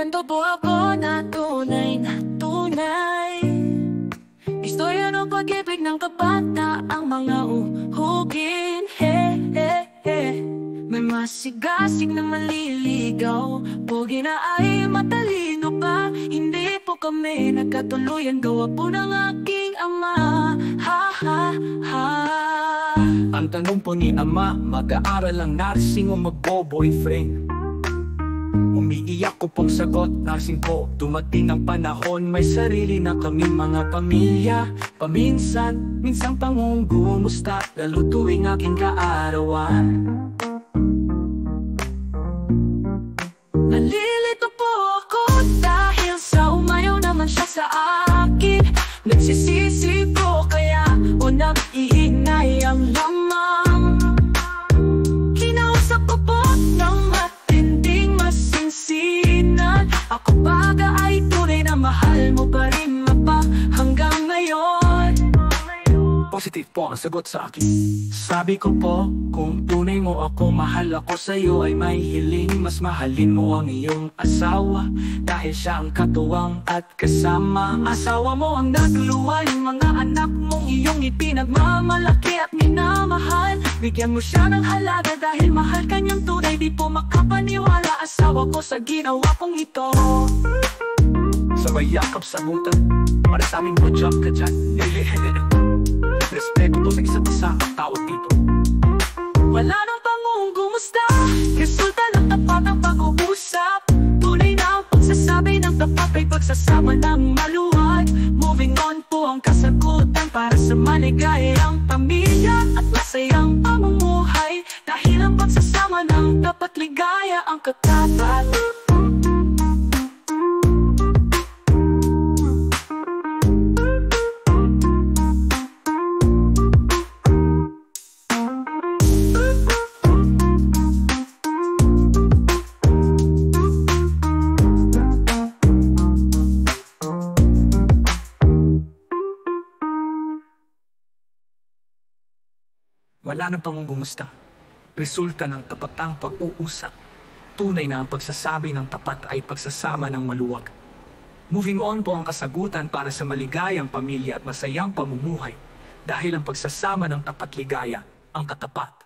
kwento po ako na tunay na tunay. Istorya ng pag-ibig ng kabata, ang mga uhugin. May masigasig na maliligaw, pogi na ay matalino pa. Hindi po kami nagkatuluyan, gawa po ng aking ama. Ha ha ha. Ang tanong po ni ama, mag-aaral ang nursing o magbo-boyfriend? Umiiyak ko pong sagot, nursing po. Dumating ang panahon, may sarili na kaming mga pamilya. Paminsan, minsang pangungumusta, lalo tuwing aking kaarawan. Nalilito po ako dahil sa umayaw naman siya sa akin. Nagsisisi po kaya o nag-iinayang lamang. Kinausap ko po ng matinding masinsinan. Ako baga ay tunay na mahal mo pa rin mapa hanggang ngayon. Positive po ang sagot sa akin. Sabi ko po, kung tunay mo ako, mahal ako sa'yo ay may hiling. Mas mahalin mo ang iyong asawa, dahil siya ang katuwang at kasama. Asawa mo ang nagluwal, mga anak mong iyong ipinagmamalaki at minamahal. Bigyan mo siya ng halaga dahil mahal kanyang tunay. Di po makapaniwala asawa ko sa ginawa kong ito. Sabay yakap sa butan, para sa aming good job ka dyan. Respeto sa isa't isa ang tao dito. Wala nang pangungumusta, resulta ng tapat ang pag-uusap. Tunay na ang pagsasabi ng tapat ay pagsasama ng maluwag. Moving on po ang kasagutan para sa maligayang pamilya at masayang pamumuhay. Dahil ang pagsasama ng tapat ligaya ang katapat. Wala nang pangungumusta, resulta ng tapatang pag-uusap. Tunay na ang pagsasabi ng tapat ay pagsasama ng maluwag. Moving on po ang kasagutan para sa maligayang pamilya at masayang pamumuhay. Dahil ang pagsasama ng tapat ligaya ang katapat.